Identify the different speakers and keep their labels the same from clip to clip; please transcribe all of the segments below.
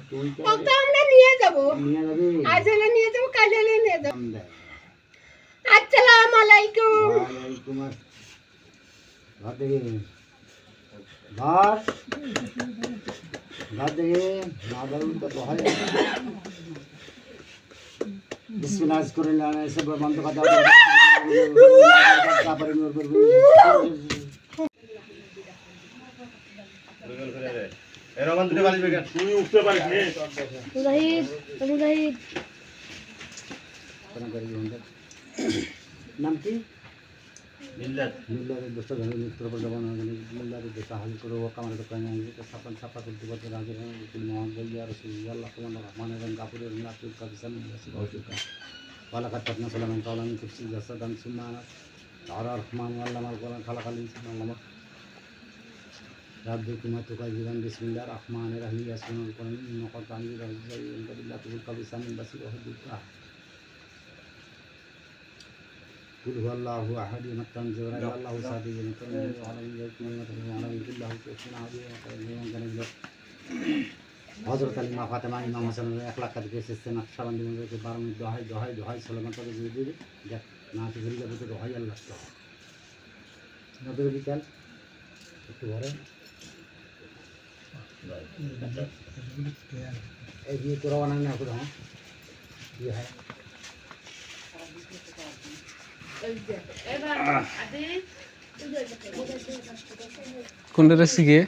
Speaker 1: তো আমরা নিয়ে যাব, আজ হলে নিয়ে যাব, কাল হলে নিয়ে যাব। আসসালামু আলাইকুম।
Speaker 2: ওয়ালাইকুম আসসালাম। ঘর ঘর দেখে না ধরুন তো হয় বিসমিল্লাহ করে এসে বন্ধ কথা নাম কি মিল্লাদের দোষটা ধরে মৃত্যুর উপর জবান মিল্লাদের দোষ হাজির করে ও কামার দোকানে সাপান সাপা করতে পারতে রাজি মোহাম্মদ আল্লাহ তোমার রহমানের কাপুরের নাতুল কাবিসান ওয়ালাকাত তাবনা সালামান কাওলান কুরসি জাসাদান সুন্নানা আর রহমান আল্লাহ মাল কোরআন খালাকাল ইনসান আল্লাহ রাব্বিকুমা তুকাজিবান বিসমিল্লাহির রহমানির রহিম ইয়াসিনুল কোরআন ইন্নাকা তানজিল রাজ্জাইন বিল্লাতুল কাবিসান বাসির ওয়াহদুকা قل هو الله احد متن زورا الله صادق متن وعلم يكون متن وعلم كله كفن عظيم وقيم كان হযরত আলী মা ফাতেমা ইমাম হাসান 1 লাখ টাকা এসেছে নকশবন্দি মধ্যে 12 মিনিট দোহাই সালাম করে দিয়ে দেখ না তো ঘুরে যাবে তো দোহাই আল্লাহ তো নদীর বিকাল একটু বড় এই যে তোরা বানান না তো হ্যাঁ ये है
Speaker 3: কোনটা শিখে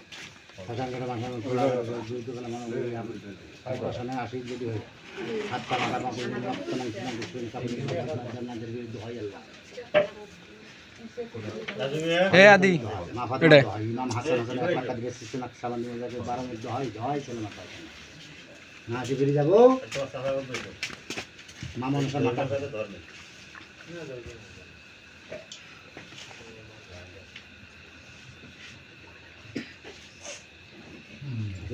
Speaker 2: আসি যদি হয় হাত পা লাগা
Speaker 3: এ আদি
Speaker 2: ইমাম হাসান হাসান 1 লাখ টাকা দিয়েছে নকশবন্দি মধ্যে 12 মিনিট দোহাই চলে মাথা না আসি ফিরে যাব মামা অনুসার মাথা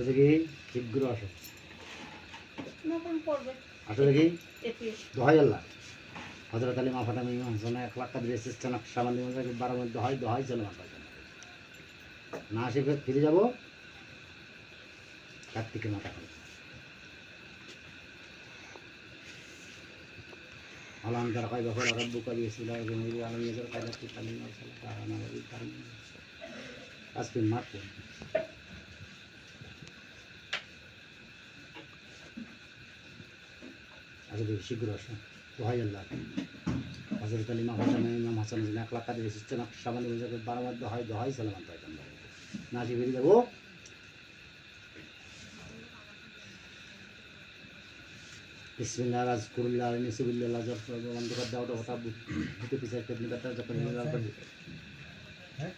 Speaker 2: দেখি শীঘ্র আসো আসো দেখি দোহাই আল্লাহ হযরত আলী মা ফাতেমা ইমাম হাসান 1 লাখ টাকা দিয়েছে নকশবন্দি মধ্যে 12 মিনিট দোহাই চলে মাথা না আসি ফিরে যাব কার্তিকের মাথা আলাম যারা কয় বছর রব্বুকা বিসমিল্লাহ জমিরি আলম ইয়াজর কায়দাতি কালিম আরসালা তাআলা নবী কারীম আজকে মাত্র আজকে শীঘ্র আসুন দোহাই আল্লাহ হযরত আলী মা ফাতেমা ইমাম হাসান 1 লাখ টাকা দিয়েছে নকশবন্দি মধ্যে 12 মিনিট দোহাই সালাম পাইতাম না আসি ফিরে যাব বিসমিল্লাহ রাজকুরুল্লাহ নিসবিল্লাহ জফর বন্ধ করে দাও তো কথা বুঝতে পিছে কেমনি কথা যখন মিলাল করে হ্যাঁ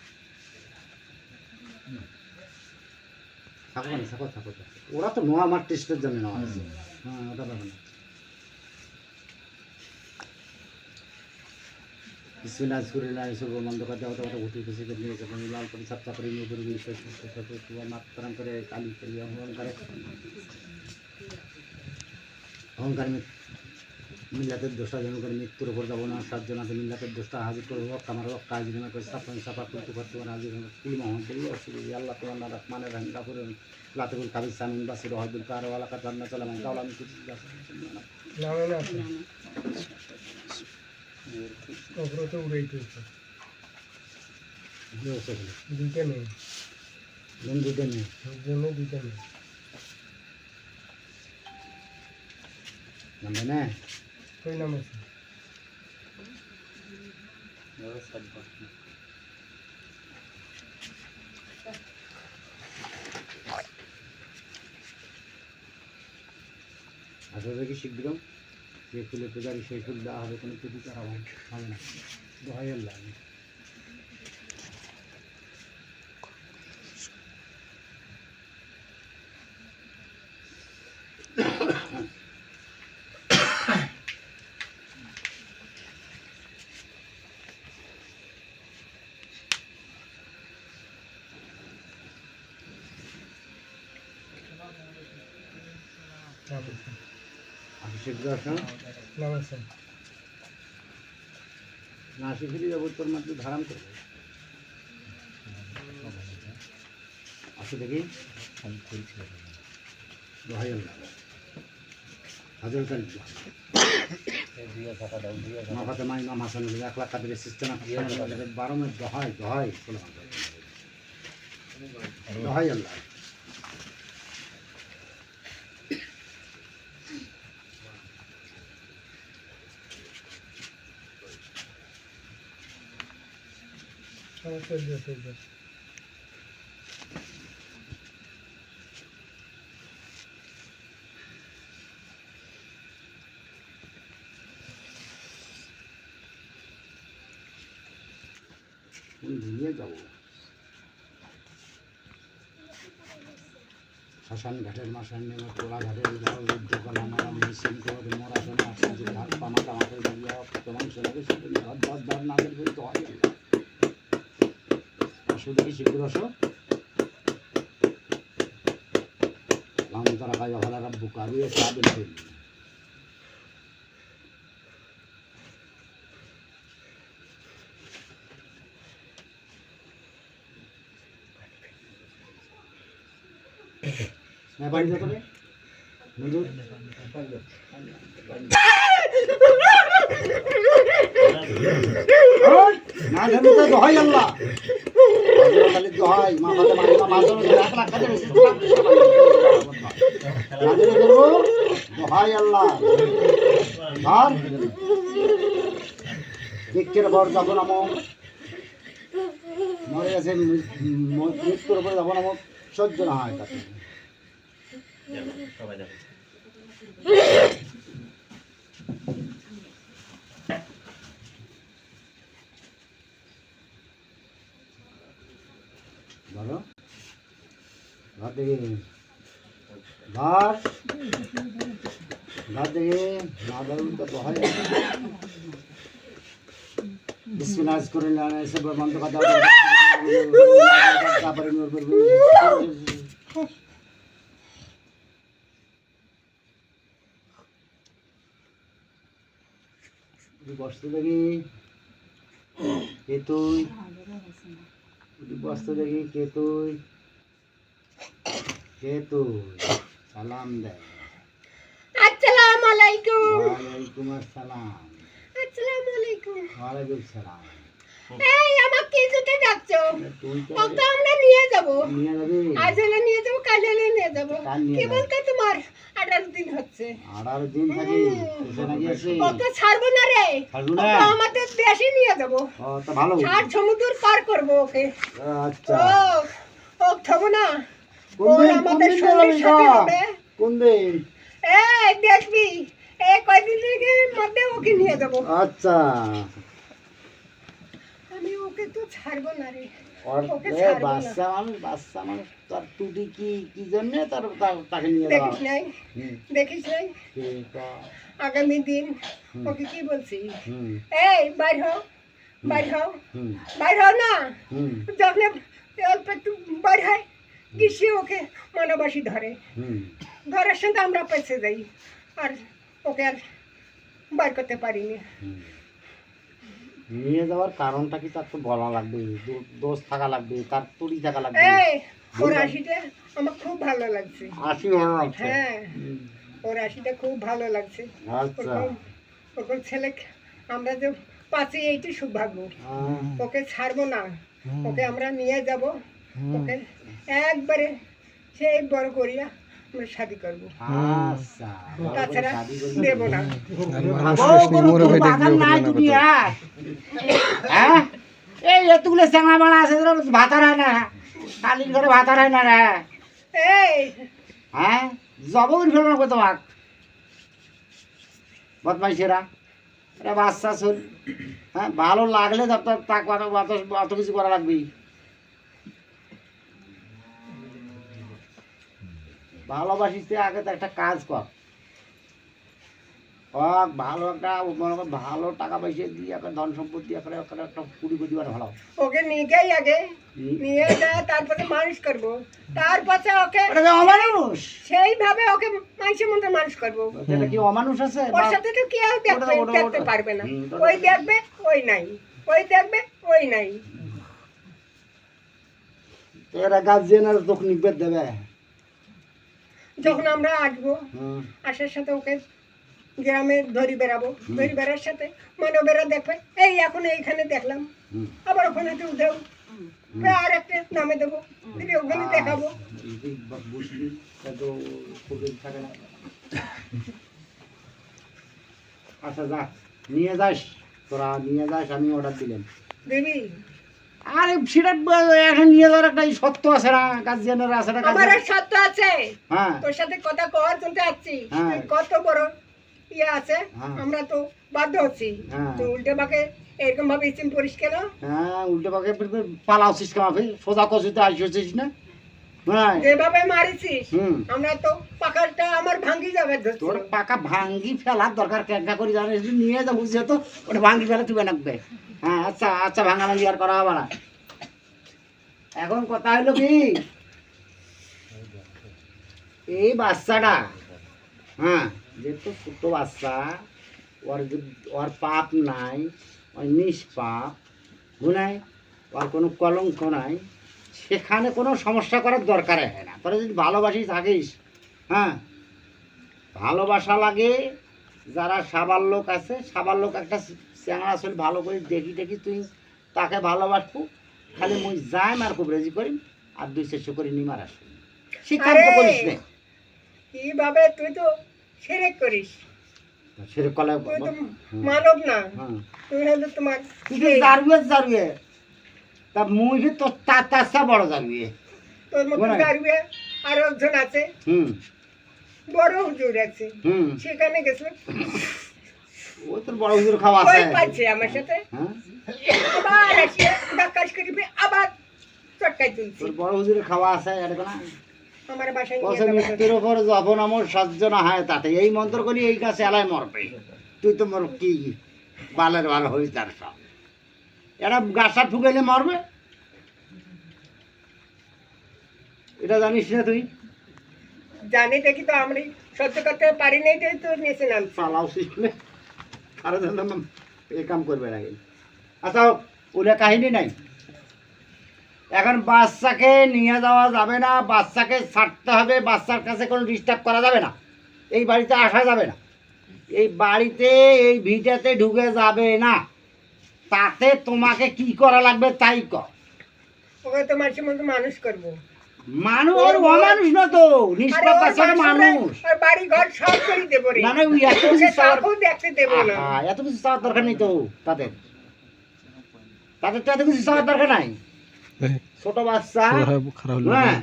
Speaker 2: থাকো ওরা তো নোয়া আমার টেস্টের জন্য না হ্যাঁ ওটা পাবে না বিসমিল্লাহ রাজকুরুল্লাহ নিসবিল্লাহ বন্ধ করে দাও তো কথা বুঝতে পিছে কেমনি যখন মিলাল করে সব চাপড়ি নিয়ে করে বিশ্বাস করতে তোমার মাত্রাম করে কালি করি অহংকার মিল্লাতের দোষটা যেন করে মৃত্যুর উপর যাব না 7 জন আছে মিল্লাতের দোষটা হাজির করবো আমার কাজ যেন করে সাফান সাফা করতে পারতে হাজির কুল মোহাম্মদ আল্লাহ তোমার রহমানের রহিম কাপুর লাতুল কাবিস সামিন বাসির ওয়াহদুল কার ওয়ালাকাত তাবনা সালামান কাওলান কুরসি
Speaker 4: অগ্রত উড়াইতে দুইটা নেই
Speaker 2: নামবে না
Speaker 4: কই নাম আছে
Speaker 2: আসলে কি শীঘ্র যে ফুলে পূজারি সেই ফুল দেওয়া হবে কোনো কিছু করা হবে না দোহাই আল্লাহ শীঘ্র আসুন
Speaker 4: নমস্কার
Speaker 2: না শিখে যাবো তোর মাত্র ধারাম করবে আসো দেখি দোহাই আল্লাহ হাজার তারিখ মাফাতে মাই মাম হাসান 1 লাখ কাদের সিস্টেম 12 মিনিট দোহাই দোহাই দোহাই আল্লাহ
Speaker 4: চলছে
Speaker 2: নিয়ে যাবো শ্মশান ঘাটের মাসান নেমে কোলা ঘাটের উদ্যোগল আমার মেশিন করে মরা শোনা আসছে ঘাট পামাটা আমাদের দিয়ে কেমন শোনাবে সেটা দশ বার নামের বলতে হয় শুধু কি শিখে বসো লাম তারা কাজ ভালো রাব্বু কাবিয়ে সাবিল मैं बाड़ी जाता है मंजूर ना घर में तो दोहाई अल्लाह खाली दोहाई माँ बात मारी माँ बात में लाख लाख खाते हैं ना घर में करो दोहाई अल्लाह हाँ देख के रबर जाबो ना मो मरे ऐसे मृत्यु रबर जाबो ना मो সহ্য না হয় তাকে ধরো ঘর দেখে ঘর দেখে না ধরুন তো হয় বিসমিল্লাহ করে লানা এসে বন্ধ কথা তারপরে বসতে দেখি কে তুই বসতে দেখি কে তুই সালাম দে
Speaker 1: আসসালামু আলাইকুম।
Speaker 2: ওয়ালাইকুম আসসালাম।
Speaker 1: আসসালামু আলাইকুম।
Speaker 2: ওয়ালাইকুম সালাম।
Speaker 1: এই আমাকে কিছুতে ডাকছো?
Speaker 2: তুই তো
Speaker 1: কত আমরা নিয়ে যাব?
Speaker 2: নিয়ে যাবি?
Speaker 1: আজ হলে নিয়ে যাব, কাল হলে নিয়ে যাব।
Speaker 2: কাল নিয়ে
Speaker 1: কি
Speaker 2: যাবি?
Speaker 1: বলতে তোমার 18 দিন হচ্ছে।
Speaker 2: 18 দিন থাকি এসে নাকি আছে?
Speaker 1: কত ছাড়বো না রে।
Speaker 2: ছাড়বো না?
Speaker 1: কত আমাদের দেশে নিয়ে যাব।
Speaker 2: ও তো ভালো।
Speaker 1: 60 সমুদ্র পার করব ওকে।
Speaker 2: আচ্ছা।
Speaker 1: ও থামো না।
Speaker 2: কোন দিন
Speaker 1: আমাদের সঙ্গে সাথে হবে।
Speaker 2: কোন দিন?
Speaker 1: এই দেখবি এই কয়দিনের মধ্যে ওকে নিয়ে যাব।
Speaker 2: আচ্ছা।
Speaker 1: আমি ওকে তো ছাড়বো না রে। ওকে
Speaker 2: ওরে
Speaker 1: ছাড়বো না।
Speaker 2: বাচ্চা মানুষ তার টুটি কি জন্য তাকে নিয়ে যাওয়া?
Speaker 1: দেখিস নাই
Speaker 2: ঠিক
Speaker 1: আগামী দিন ওকে কি বলছি?
Speaker 2: হুম
Speaker 1: এই বাইর হও
Speaker 2: হুম
Speaker 1: বাইর হও না।
Speaker 2: হুম
Speaker 1: যখন অল্প একটু বাইর হয় গ্রীষ্মে ওকে মানবাসী ধরে,
Speaker 2: হুম
Speaker 1: ধরার সঙ্গে আমরা পেছে যাই আর ওকে আর বার করতে পারিনি।
Speaker 2: নিয়ে যাওয়ার কারণটা কি তার তো বলা লাগবে, দোষ থাকা লাগবে, তার তুড়ি থাকা লাগবে।
Speaker 1: এই ওর হাসিটা আমার খুব ভালো লাগছে।
Speaker 2: হাসি ভালো লাগছে?
Speaker 1: হ্যাঁ ওর হাসিটা খুব ভালো লাগছে।
Speaker 2: আচ্ছা।
Speaker 1: ওর ছেলে আমরা যে পাচ্ছি এইটি সৌভাগ্য। ওকে ছাড়বো না, ওকে আমরা নিয়ে যাব, ওকে একবারে সেই বড় করিয়া আমরা শাদি করবো।
Speaker 2: আচ্ছা।
Speaker 1: তাছাড়া দেব না।
Speaker 2: এই এতগুলো চ্যাংড়া বাড়া আছে, ভাতার হয় না, কালির ঘরে ভাতার হয় না রে।
Speaker 1: এই
Speaker 2: হ্যাঁ জব করে ফেলবো না তোমার বদমাইশেরা, এটা বাচ্চা চল। হ্যাঁ ভালো লাগলে তাকে অত কিছু করা লাগবে। ভালোবাসিতে আগে তো একটা কাজ কর, ভালো একটা ভালো টাকা পয়সা দিয়ে একটা ধন সম্পত্তি একটা কুড়ি প্রতিবার ভালো।
Speaker 1: ওকে নিয়ে যাই আগে, নিয়ে যা তারপরে মানুষ করবো, তারপরে ওকে
Speaker 2: অমানুষ
Speaker 1: সেইভাবে ওকে মানুষের মধ্যে মানুষ করবো।
Speaker 2: এটা কি অমানুষ আছে?
Speaker 1: ওর সাথে তো কেউ দেখতে পারবে না। ওই দেখবে ওই নাই, ওই দেখবে ওই নাই।
Speaker 2: এরা গার্জিয়ানের চোখ নিবেদ দেবে।
Speaker 1: যখন আমরা আসবো
Speaker 2: হুম
Speaker 1: আসার সাথে ওকে গ্রামে ধরি বেড়াবো, ধরি বেড়ার সাথে মানবেরা দেখবে এই এখন এইখানে দেখলাম,
Speaker 2: হুম
Speaker 1: আবার ওখানে তো উঠেও আর একটা নামে দেবো, দিদি ওখানে দেখাবো।
Speaker 2: বুঝলি তো খুবই থাকে না। আচ্ছা যা নিয়ে যাস, তোরা নিয়ে যাস, আমি অর্ডার দিলাম।
Speaker 1: দিদি
Speaker 2: আরে সেটা এখন নিয়ে যাওয়ার একটা সত্য আছে না, গার্জিয়ানের আছে না,
Speaker 1: আমার আর সত্য আছে,
Speaker 2: হ্যাঁ
Speaker 1: তোর সাথে কথা কওয়ার জন্য আসছি,
Speaker 2: হ্যাঁ।
Speaker 1: তুই কত বড় ইয়ে আছে,
Speaker 2: হ্যাঁ।
Speaker 1: আমরা তো বাধ্য হচ্ছি,
Speaker 2: হ্যাঁ।
Speaker 1: তো উল্টে বাকে এরকম ভাবে ইসিম পরিস কেন?
Speaker 2: হ্যাঁ উল্টে পাকে পালাওছিস কেমাফি, সোজা কষিতে আসছিস না, হ্যাঁ
Speaker 1: যেভাবে মারিছিস
Speaker 2: হুম
Speaker 1: আমরা তো পাকাটা আমার ভাঙ্গি যাবে ধরছি।
Speaker 2: তোর পাকা ভাঙ্গি ফেলার দরকার কেঙ্কা করি জানিস, নিয়ে যা বুঝছে তো ওটা ভাঙ্গি ফেলে তুই নাকবে। হ্যাঁ আচ্ছা আচ্ছা, ভাঙা ভাঙ্গি আর করা হবে না। এখন কথা হলো কি, এই বাচ্চাটা, হ্যাঁ যেহেতু ছোট বাচ্চা, ওর পাপ নাই, ওর নিষ্পাপ, গুনাই, ওর কোনো কলঙ্ক নাই, সেখানে কোনো সমস্যা করার দরকার হয় না। তোরা যদি ভালোবাসি থাকিস, হ্যাঁ ভালোবাসা লাগে, যারা সাবার লোক আছে, সাবার লোক একটা চ্যাংড়া আসলে ভালো করে দেখি দেখি তুই তাকে ভালোবাসবো, খালি মুই যাই মার খুব রেজি করি আর 200 করে নিমার আসবো, শিকার তো করিস না।
Speaker 1: কিভাবে তুই তো সেরেক করিস,
Speaker 2: সেরে কলে
Speaker 1: তুই তো মানব না,
Speaker 2: হ্যাঁ
Speaker 1: তুই হলো তোমার
Speaker 2: তুই তো জারুয়ে তা মুই তো তার বড় জারুয়ে।
Speaker 1: তোর মতো
Speaker 2: বলে।
Speaker 1: গাড়বে আর একজন আছে
Speaker 2: হুম
Speaker 1: বড় হুজুর আছে,
Speaker 2: হুম
Speaker 1: সেখানে গেছিল
Speaker 2: ওই তোর বড় হুজুর খাওয়া আছে,
Speaker 1: ওই পাচ্ছে আমার সাথে,
Speaker 2: হ্যাঁ
Speaker 1: আবার আসিয়া ডাকাশ করিবে, আবার চটকাই তুলছি
Speaker 2: তোর বড় হুজুরের খাওয়া আছে, এটা না
Speaker 1: আমার বাসায় নিয়ে
Speaker 2: কসে
Speaker 1: যাবে।
Speaker 2: মৃত্যুর উপর যখন আমার সজ্জনা হয় তাতে এই মন্ত্র করি এই কাছে এলাই মরবে, তুই তো মর কি বালের ভালো হই তার সব, এরা গাছা ঠুকাইলে মরবে, এটা জানিস না তুই?
Speaker 1: জানি দেখি তো আমি সহ্য করতে পারি নাই, তাই তো নিচে নামছি।
Speaker 2: পালাও শিখলে আরো জানলাম এ কাম করবে নাকি। আচ্ছা ওটা কাহিনী নাই, এখন বাচ্চাকে নিয়ে যাওয়া যাবে না, বাচ্চাকে ছাড়তে হবে, বাচ্চার কাছে কোনো ডিস্টার্ব করা যাবে না, এই বাড়িতে আসা যাবে না, এই বাড়িতে এই ভিটাতে ঢুকে যাবে না, তাতে তোমাকে কি করা লাগবে তাই কর।
Speaker 1: ওকে তো মানুষের মতো মানুষ করবো,
Speaker 2: মানুষ আর অমানুষ না তো,
Speaker 1: আরে
Speaker 2: নিষ্পাপ
Speaker 1: ওর
Speaker 2: বাচ্চাটা
Speaker 1: বাসনে
Speaker 2: মানুষ।
Speaker 1: আর বাড়ি ঘর সব করে দেবো রে,
Speaker 2: না না ওই এত
Speaker 1: ওকে
Speaker 2: কিছু চাওয়ার,
Speaker 1: তাকেও দেখতে দেবো না।
Speaker 2: আহা, এত কিছু চাওয়ার দরকার নেই তো তাদের, তাদের তো এত কিছু চাওয়ার দরকার নাই, ছোট বাচ্চা।
Speaker 3: খারাপ হলো
Speaker 2: হ্যাঁ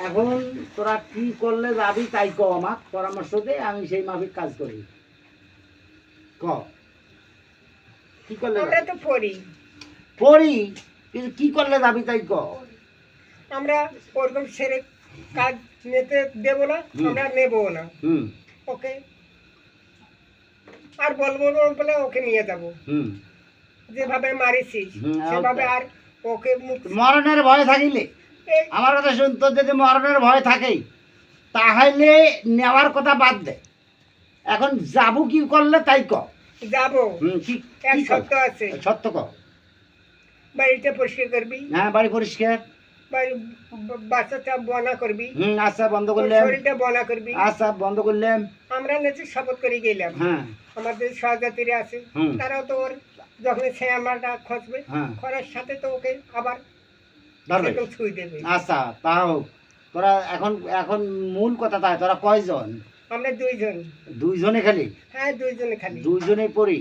Speaker 2: এখন তোরা কি করলে যাবি তাই ক, আমার পরামর্শ দে, আমি সেই মাফিক কাজ করি, ক কি করলে
Speaker 1: আমরা
Speaker 2: যাবি?
Speaker 1: তো পড়ি,
Speaker 2: পড়ি, কিন্তু কি করলে যাবি তাই ক।
Speaker 1: আমরা ওরকম সেরে কাজ নিতে দেবো না, আমরা নেবো না,
Speaker 2: হুম
Speaker 1: ওকে আর বলবো না বলে ওকে নিয়ে যাবো,
Speaker 2: হুম
Speaker 1: যেভাবে মারিছিস
Speaker 2: হুম,
Speaker 1: সেভাবে
Speaker 2: ওকে।
Speaker 1: আর ওকে মুখ
Speaker 2: মরণের ভয় থাকিলে,
Speaker 1: এই
Speaker 2: আমার কথা শুন, তোর যদি মরণের ভয় থাকেই তাহলে নেওয়ার কথা বাদ দে, এখন যাবো কি করলে তাই ক।
Speaker 1: যাবো,
Speaker 2: কি
Speaker 1: এক
Speaker 2: কি
Speaker 1: সত্য
Speaker 2: কর?
Speaker 1: আছে,
Speaker 2: সত্য ক।
Speaker 1: বাড়িটা পরিষ্কার করবি,
Speaker 2: হ্যাঁ বাড়ি পরিষ্কার,
Speaker 1: বাড়ি বাচ্চাটা বনা করবি,
Speaker 2: আচ্ছা বন্ধ
Speaker 1: ওর
Speaker 2: করলাম,
Speaker 1: শরীরটা বনা করবি।
Speaker 2: আচ্ছা বন্ধ করলাম,
Speaker 1: আমরা নাকি শপথ করে গেলাম,
Speaker 2: হ্যাঁ
Speaker 1: আমাদের সহযাত্রীরা আছে,
Speaker 2: হুম।
Speaker 1: তারাও তো ওর যখন শ্যামাটা খসবে
Speaker 2: হ্যাঁ
Speaker 1: খরার সাথে তো ওকে আবার
Speaker 2: ধরবে,
Speaker 1: সেরকম ছুঁই দেবে।
Speaker 2: আচ্ছা তাও তোরা এখন এখন মূল কথা তাই, তোরা কয়জন?
Speaker 1: আমরা দুইজন,
Speaker 2: দুইজনে খালি,
Speaker 1: হ্যাঁ দুইজনে খালি,
Speaker 2: দুইজনে পড়ি,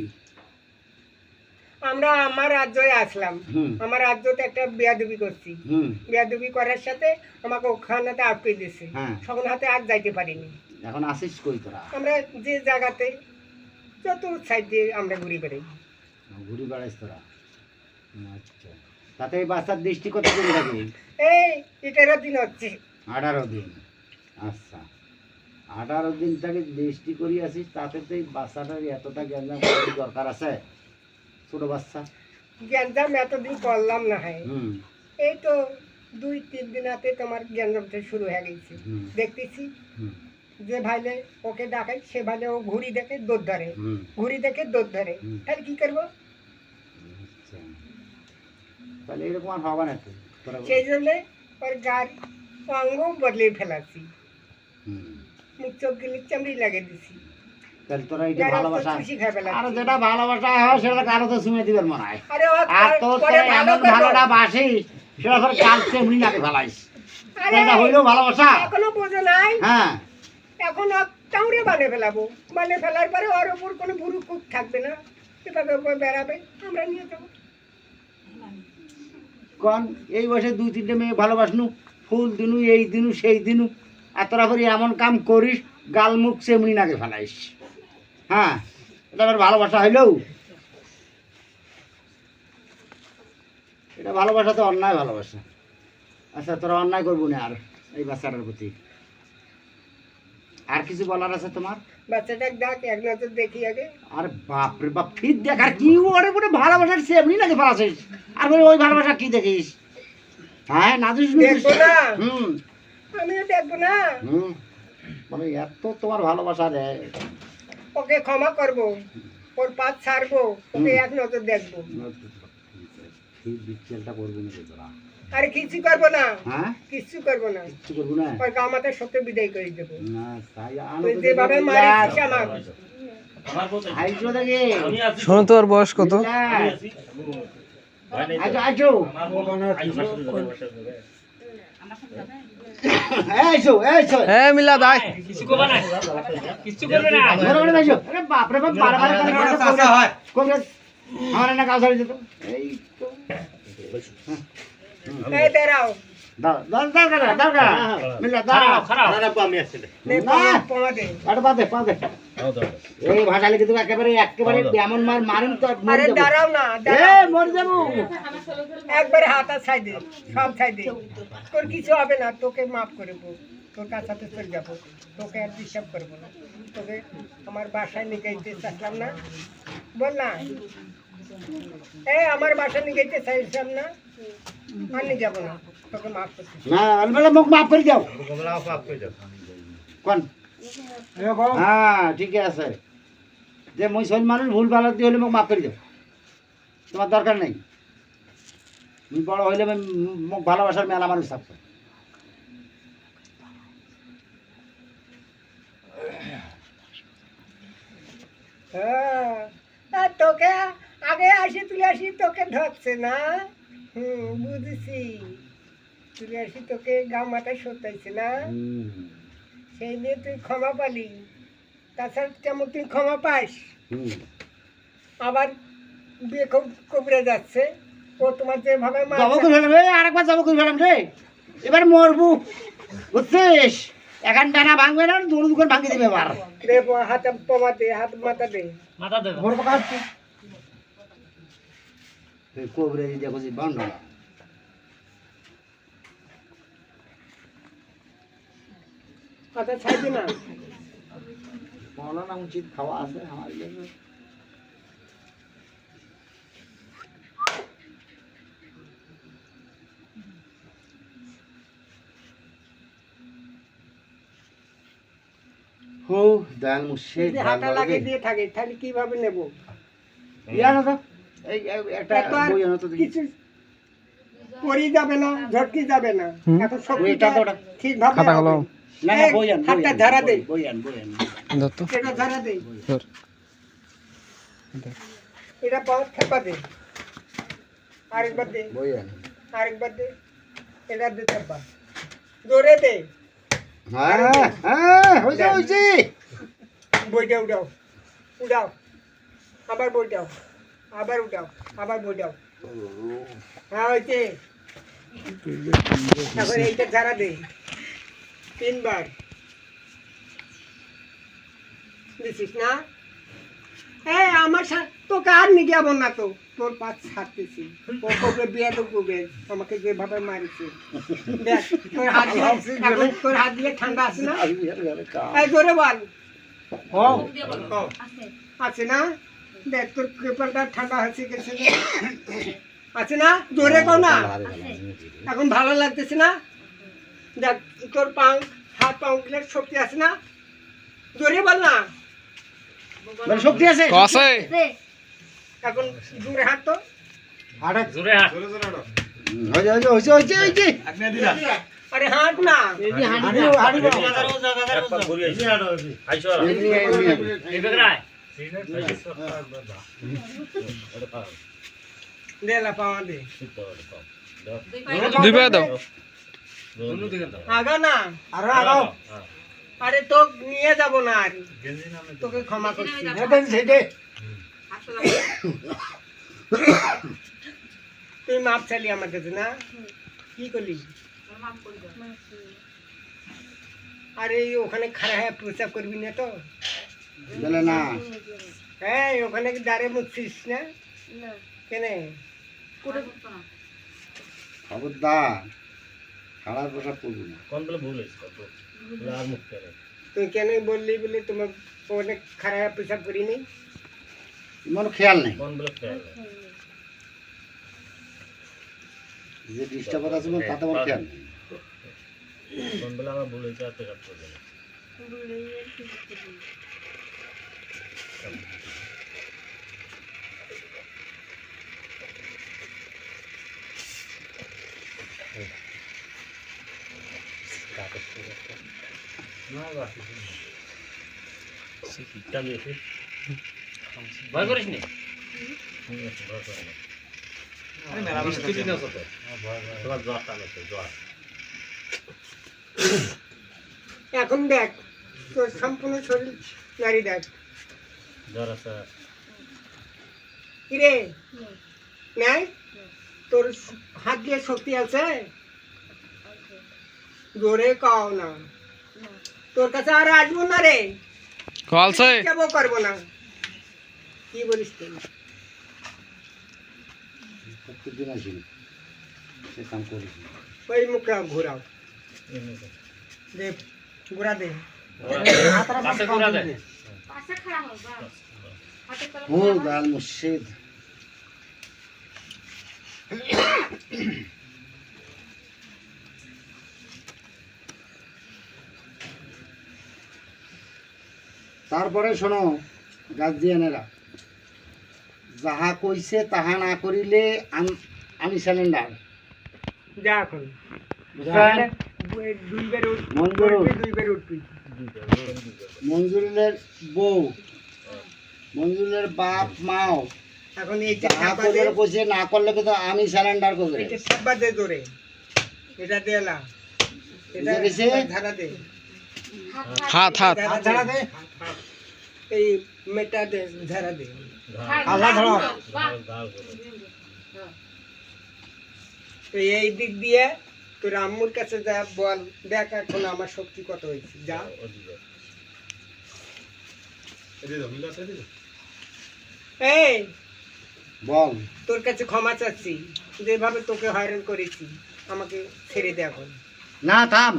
Speaker 1: আমরা আমার রাজ্যে আসলাম,
Speaker 2: হুম
Speaker 1: আমার রাজ্যতে একটা বেয়াদবি করছি,
Speaker 2: হুম
Speaker 1: বেয়াদবি করার সাথে আমাকে ওখানেতে আটকে দিয়েছে,
Speaker 2: হ্যাঁ।
Speaker 1: সকল হাতে আর যাইতে পারিনি।
Speaker 2: এখন আসিস কই তোরা?
Speaker 1: আমরা যে জায়গাতে যত সাইড দিয়ে আমরা ঘুরে বেড়াই,
Speaker 2: ঘুরি বেড়াইস তোরা, আচ্ছা তাতে এই বাচ্চার দৃষ্টি কতদিন থাকে?
Speaker 1: এই 18 দিন হচ্ছে,
Speaker 2: 18 দিন, আচ্ছা 18 দিন থেকে দৃষ্টি করি আসিস, তাতে তো এই বাচ্চাটার এতটা জ্ঞান দরকার আছে, ছোট বাচ্চা।
Speaker 1: গ্যাঞ্জাম এতদিন করলাম না, হয়
Speaker 2: হুম
Speaker 1: এই তো 2-3 দিন হাতে তোমার গ্যাঞ্জামটা শুরু হয়ে গেছে।
Speaker 2: হুম
Speaker 1: দেখতেছি
Speaker 2: হুম
Speaker 1: যে ভাইলে ওকে ডাকাই, সে ভাইলে ও ঘুড়ি দেখে দৌড় ধরে,
Speaker 2: হুম
Speaker 1: ঘুড়ি দেখে দৌড় ধরে,
Speaker 2: হুম।
Speaker 1: তাহলে কি করবো?
Speaker 2: আচ্ছা তাহলে এরকম আর হবে না তো তোরা?
Speaker 1: সেই জন্য ওর গার অঙ্গ বদলে ফেলাচ্ছি।
Speaker 2: হুম।
Speaker 1: মুখ চোখ গিলে চামড়ি লাগিয়ে দিছি
Speaker 2: তাহলে তোরা এটা
Speaker 1: যারা
Speaker 2: ভালোবাসা
Speaker 1: তো খুশি খাই ফেলাচ্ছি।
Speaker 2: আর যেটা ভালোবাসা হয় সেটা কারো তো শুনে দিবেন মনে হয়
Speaker 1: আরে ও
Speaker 2: আর তোর
Speaker 1: পরে
Speaker 2: তো
Speaker 1: ভালো
Speaker 2: এমন
Speaker 1: করবো।
Speaker 2: ভালোটা বাসিস সেটা করে কাল তেমনি লাগে ফেলাইস
Speaker 1: আরে
Speaker 2: এটা হইলেও ভালোবাসা
Speaker 1: এখনো বোঝো নাই
Speaker 2: হ্যাঁ
Speaker 1: এখন চাউড়ে বানিয়ে ফেলাবো বানিয়ে ফেলার পরে ওর ওপর কোনো বুড়ো কুক থাকবে না এভাবে ওপর বেড়াবে আমরা নিয়ে যাবো
Speaker 2: কোন এই বয়সে 2-3টে মেয়ে ভালোবাসনু ফুল দিনু এই দিনু সেই দিনু আর তোরা করে এমন কাম করিস গাল মুখ সেমনি নাকে ফেলাইস হ্যাঁ এটা আবার ভালোবাসা হইলেও এটা ভালোবাসা তো অন্যায় ভালোবাসা আচ্ছা তোরা অন্যায় করবো না আর এই বাচ্চাটার প্রতি আর কিছু বলার আছে তোমার
Speaker 1: বাচ্চাটাকে ডাক এক নজর দেখি আগে
Speaker 2: আর বাপরে বাপ ফির দেখার কি ওরে পুরো ভালোবাসার সেমনি নাকি ফেলাছিস আর বলে ওই ভালোবাসা কি দেখিস হ্যাঁ নাদুস
Speaker 1: দেখবো না
Speaker 2: হুম
Speaker 1: আমিও দেখবো না
Speaker 2: হুম মানে এত তোমার ভালোবাসা রে
Speaker 1: ওকে ক্ষমা করবো ওর পাত ছাড়বো ওকে এক নজর দেখবো
Speaker 2: বিচ্ছেলটা করবো না তোরা
Speaker 1: আরে কিছু করবো না
Speaker 2: হ্যাঁ
Speaker 1: কিছু করবো না
Speaker 2: কিচ্ছু করবো না
Speaker 1: ওর গামাতে সত্যি বিদায় করে দেবো
Speaker 2: না তাই
Speaker 1: তুই যেভাবে মারিস আমার
Speaker 2: আইসো দেখে
Speaker 3: শোনো তো ওর বয়স কত?
Speaker 2: আইসো আইসো আইসো আইসো
Speaker 3: হ্যাঁ মিলাদ আয়।
Speaker 2: বড় বড় আইসো আরে বাপ রে বাপ বারবার করে কোন আমার না কাজ হয়ে যেত এই তো
Speaker 1: এই দাঁড়াও
Speaker 2: দাও দাও দাও দাও দাও দাও মিলা দাও
Speaker 1: নে পমা দে
Speaker 2: পাদে এই ভাষা লিখে তুমি একেবারে এমন মারিম তো
Speaker 1: আরে দাঁড়াও না
Speaker 2: এ
Speaker 1: দাঁড়াও
Speaker 2: মর যাবো
Speaker 1: একবারে হাত ছাই দে সব ছাই দে তোর কিছু হবে না তোকে মাফ করে দেবো তোর কাছে চলে যাবো তোকে আর ডিস্টার্ব করবো না তোকে আমার বাসায় নিয়ে গেতে চাইলাম না বল না এই আমার বাসায় নিয়ে গেতে চাইছিলাম না আর নিয়ে যাবো না তোকে মাফ করতে
Speaker 2: না আলবেলা মুখ মাফ করে দাও কোন হ্যাঁ ঠিক আছে যে মুসলমান মানুষ ভুল ভালো দিয়ে হলে মুখ মাফ করে দাও তোমার দরকার নেই তুমি বড় হইলে মুখ ভালোবাসার মেলা মানুষ থাকবে
Speaker 1: হ্যাঁ আর তোকে আগে আসি তুলে আসি তোকে ধরছে না বুঝেছি তুলে আসি তোকে গা মাথায় সতাইছে না সেই নিয়ে তুই ক্ষমা পালি তাছাড়া কেমন তুই ক্ষমা পাস আবার বিয়ে কবরে যাচ্ছে ও তোমার যেভাবে
Speaker 2: যাবো করে ফেলাম রে আরেকবার যাবো করে ফেলাম রে এবার মরবু বুঝছিস এখন ডানা ভাঙবে না দুটো দুখন ভাঙিয়ে দেবে এবার
Speaker 1: হাতে পমা দে হাত মাথা দে
Speaker 2: মরবো কাটছি কবরে দেখো যে বন্ধ
Speaker 1: হাতে ছাইবি না
Speaker 2: বলো না উচিত খাওয়া আছে আমার জন্য হো দাল মুশে
Speaker 1: যদি হাতা লাগিয়ে দিয়ে থাকে তাহলে কিভাবে নেব
Speaker 2: ইয়া না তো এই একটা
Speaker 1: এত আর
Speaker 2: বই আনো তো দেখি
Speaker 1: কিছু পরি যাবে না ঝটকি যাবে না এখন সব
Speaker 2: ওইটা তো ওটা
Speaker 1: ঠিকভাবে
Speaker 3: খাতা
Speaker 1: হবে।
Speaker 3: কলম
Speaker 2: না না বই আন
Speaker 1: হাতটা ঝাড়া দে
Speaker 2: বই আন
Speaker 3: ধর তো
Speaker 1: এটা ঝাড়া দে
Speaker 3: ধর
Speaker 1: এটা পাওয়ার খেপা দে আরেকবার দে
Speaker 2: বই আন
Speaker 1: আরেকবার দে এটা দে খেপা জোরে দে
Speaker 2: হ্যাঁ হ্যাঁ হইছে
Speaker 1: বইটা উঠাও উঠাও আবার বইটাও আবার উঠাও আবার বইটাও হ্যাঁ হয়েছে এখন এইটা ঝাড়া দে 3 বার দিছিস না হ্যাঁ আমার তোকে আর নিয়ে যাবো না তো তোর পাশ ছাড়তেছি ও কবে বিয়ে তো করবে আমাকে যেভাবে মারিছে দেখ তোর হাত দিয়ে এখন তোর হাত দিয়ে ঠান্ডা আছে না এই জোরে বল আছে না দেখ তোর পেপারটা ঠান্ডা হয়েছে গেছে না? আছে না জোরে কও না এখন ভালো লাগতেছে না দেখ তোর হাত পাগুলোর শক্তি আছে না জোরে বল না
Speaker 2: মানে শক্তি আছে
Speaker 3: কসে
Speaker 1: এখন জোরে হাত তো
Speaker 2: হইছে
Speaker 1: আরে হাঁট না দেলা পাওয়া দে
Speaker 3: দুই পায়ে দাও
Speaker 1: আগা না
Speaker 4: আরো আগাও
Speaker 1: আরে তো নিয়ে যাব না আর তোকে ক্ষমা করছি
Speaker 4: এখন সেটে
Speaker 1: তুই মাপ চালি আমার কাছে না কি করলি আরে ওখানে খাড়া হয়ে প্রস্তাব করবি না তো
Speaker 2: বলে না
Speaker 1: হ্যাঁ ওখানে কি দাঁড়িয়ে মুছছিস না কেনে
Speaker 2: খবরদার খারাপ পোশাক করবি না
Speaker 1: তুই কেন বললি বলে তোমার ওখানে খাড়া হয়ে প্রস্তাব করিনি
Speaker 2: মনে খেয়াল নেই যে ডিস্টার্ব আছে তাতে আমার খেয়াল নেই
Speaker 5: ভয় করিস নি
Speaker 1: এখন দেখ তোর সম্পূর্ণ শরীর নারী দেখ কিরে নাই তোর হাত দিয়ে শক্তি আছে জোরে কাও না তোর কাছে আর আসবো না রে
Speaker 3: কলছে
Speaker 1: যাবো করবো না কি বলিস তুই
Speaker 2: প্রত্যেকদিন আসিনি সে কাম করিস না।
Speaker 1: ওই মুখটা ঘোরাও দে ঘোরা দে
Speaker 2: ও দয়াল মুর্শিদ তারপরে শোনো গার্জিয়ানেরা যাহা কইছে তাহা না করিলে আমি স্যালেন্ডার
Speaker 1: যা এখন
Speaker 2: বুঝলেন
Speaker 1: দুইবার
Speaker 2: মঞ্জুর
Speaker 1: দুইবার উঠবি
Speaker 2: মঞ্জুরের বউ মঞ্জুরের বাপ মাও
Speaker 1: এখন এইটা
Speaker 2: যাহা
Speaker 1: চাপা দে
Speaker 2: করবে কইছে না করলে কিন্তু আমি স্যালেন্ডার করবে
Speaker 1: এটা চাপা দে ধরে এটা দেলা এটা
Speaker 2: এটা কিসে?
Speaker 1: ধারা দে
Speaker 3: হাত হাত
Speaker 1: ধারা দে এই মেটা দে ধারা দে
Speaker 4: আল্লাহ ধরো
Speaker 1: তো এই দিক দিয়ে তোর আম্মুর কাছে যা বল দেখ এখন আমার শক্তি কত হয়েছে যা এই
Speaker 2: বল
Speaker 1: তোর কাছে ক্ষমা চাচ্ছি যেভাবে তোকে হয়রান করেছি আমাকে ছেড়ে দে এখন
Speaker 2: না থাম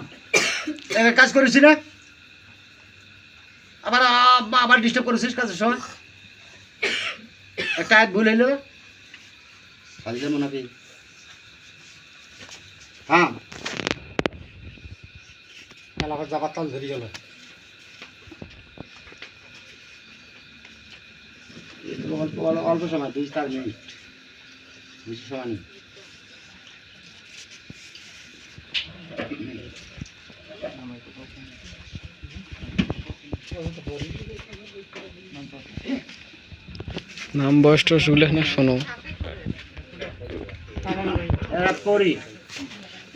Speaker 2: এবার কাজ করেছি না আবার আবার ডিস্টার্ব করেছিস কাজের সময় একটা ভুল হইলো খালি যেমন নাকি হ্যাঁ
Speaker 4: এলাকার যাবার তাল ধরে গেল
Speaker 2: অল্প সময় 2-4 মিনিট বেশি সময় নেই
Speaker 3: নাম বয়সটা শুনলে না শোনো
Speaker 2: এরা করি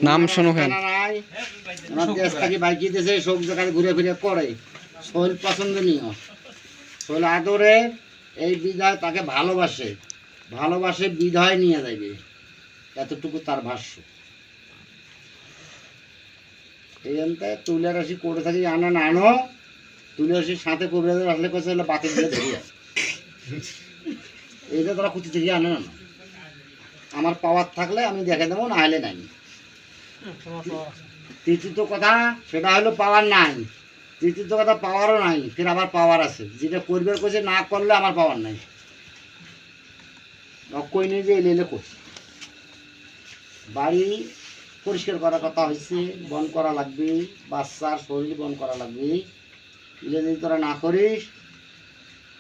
Speaker 3: নাম শোনো কেন
Speaker 2: নাই আমার দেশ থেকে বাইক দিতেছে সব জায়গায় ঘুরে ফিরে করে শৈল পছন্দনীয় শৈল আদরে এই বিধায় তাকে ভালোবাসে ভালোবাসে বিধায় নিয়ে যাবে এতটুকু তার ভাষ্য এই জন্য তুলে রাশি করে থাকি আনো না আনো তুলে রাশির সাথে কবিরাজের আসলে কোথাও হলে বাতিল দিয়ে ধরিয়া এইটা তোরা কুচি থেকে আনে না আমার পাওয়ার থাকলে আমি দেখে দেবো না হলে নাই তৃতীয় কথা সেটা হলো পাওয়ার নাই তৃতীয় কথা পাওয়ারও নাই ফের আবার পাওয়ার আছে যেটা করবে করছে না করলে আমার পাওয়ার নাই কই নিয়ে যে এলে করছে বাড়ি পরিষ্কার করার কথা হয়েছে বন করা লাগবে বাচ্চার শরীর বন করা লাগবে এলে যদি তোরা না করিস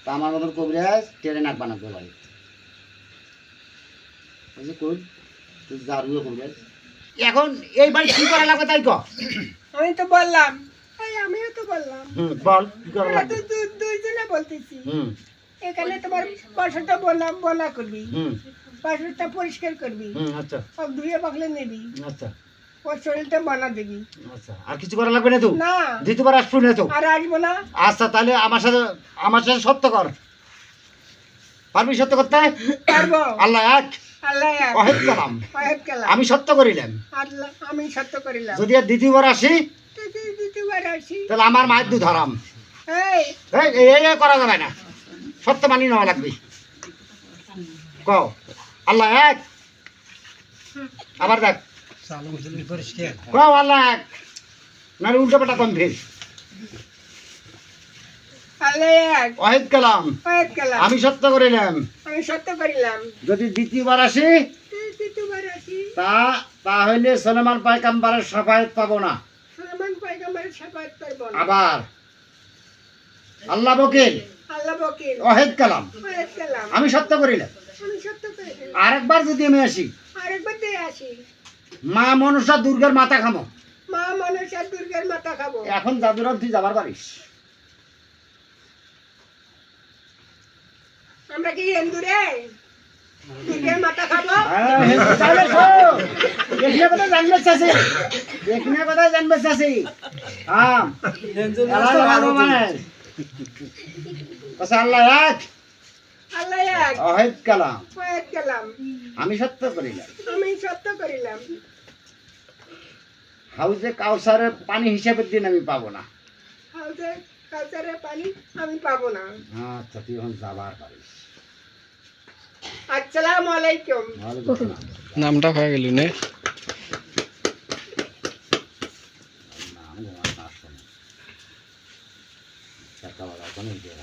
Speaker 2: তা আমার মতন কবিরাজ টেনে নাক বানাতে বাড়ি কই তুই জারুয়ে কবিরাজ এখন এই বাড়ি কি করা লাগবে তাই কর।
Speaker 1: আমি তো বললাম, এই আমিও তো বললাম,
Speaker 2: বল কি করা
Speaker 1: আমরা
Speaker 2: লাগবে।
Speaker 1: তো দুইজনে বলতেছি।
Speaker 2: হুম
Speaker 1: এখানে তোমার বাসাটা বনা করবি,
Speaker 2: হুম
Speaker 1: বাসাটা পরিষ্কার করবি,
Speaker 2: আচ্ছা
Speaker 1: সব ধুয়ে পাকলে নিবি,
Speaker 2: আচ্ছা
Speaker 1: ওর শরীরটা বানা দিবি।
Speaker 2: আচ্ছা আর কিছু করা লাগবে না তো?
Speaker 1: না
Speaker 2: দ্বিতীয়বার আসবো না তো?
Speaker 1: আর আসবো না।
Speaker 2: আচ্ছা তাহলে আমার সাথে সত্য কর। পারবি সত্য করতে?
Speaker 1: পারবো।
Speaker 2: আল্লাহ এক
Speaker 1: আল্লাহ এক,
Speaker 2: অহেদ কালাম।
Speaker 1: ওয়াহেদ কালাম।
Speaker 2: আমি সত্য করিলাম।
Speaker 1: আল্লাহ, আমি সত্য করিলাম।
Speaker 2: যদি আর দ্বিতীয়বার আসি
Speaker 1: দ্বিতীয়বার আসি,
Speaker 2: তাহলে আমার মায়ের দুধ হারাম।
Speaker 1: এই
Speaker 2: এই করা যাবে না, সত্য মানি নেওয়া লাগবে। কও আল্লাহ এক, আবার দেখ কও আল্লাহ এক, নাহলে উল্টো পাল্টা কম ফের।
Speaker 1: আল্লাহ এক,
Speaker 2: অহেদ কালাম।
Speaker 1: ওয়াহেদ কালাম।
Speaker 2: আমি সত্য করিলাম।
Speaker 1: আমি সত্য করিলাম।
Speaker 2: যদি দ্বিতীয়বার আসি
Speaker 1: দ্বিতীয়বার আসি,
Speaker 2: তাহলে সলেমান পায়গাম্বারের শাফায়াত পাবো না।
Speaker 1: সুলেমান পয়গম্বরের শাফায়াত পাবো না।
Speaker 2: আবার আল্লাহ বকিল
Speaker 1: আল্লাহ বকিল,
Speaker 2: ওয়াহেদ কালাম।
Speaker 1: ওয়াহেদ কালাম।
Speaker 2: আমি সত্য করিলাম।
Speaker 1: আমি সত্য করিলাম।
Speaker 2: আরেকবার যদি আমি আসি,
Speaker 1: আরেকবার দিয়ে আসি,
Speaker 2: মা মনসা দুর্গার মাথা খামো।
Speaker 1: মা মনসা দুর্গার মাথা খাবো।
Speaker 2: এখন জাদুরাম তুই যাবার পারিস।
Speaker 1: আমরা কি হিন্দুরে দুর্গার মাথা খাবো?
Speaker 2: এখানে কথা জানবে চাষি, এখানে কথা জানবে চাষি। আল্লাহ এক,
Speaker 1: আল্লাহ এক,
Speaker 2: ওয়াহেদ কালাম।
Speaker 1: ওয়াহেদ কালাম।
Speaker 2: আমি সত্য করিলাম।
Speaker 1: আমি সত্য করিলাম।
Speaker 2: হাউজে কাউসারের পানি হিসাবের দিন আমি পাবো না।
Speaker 1: হাউজে কাউসারের পানি আমি পাবো না।
Speaker 2: আচ্ছা তুই এখন যাবার পারিস।
Speaker 1: আসসালামু আলাইকুম।
Speaker 2: ওয়ালাইকুম আসসালাম।
Speaker 3: নামটা হয়ে গেল নে
Speaker 2: নাম ঘুমাস না আসলে। টাকা বাড়া ওখানে দিয়ে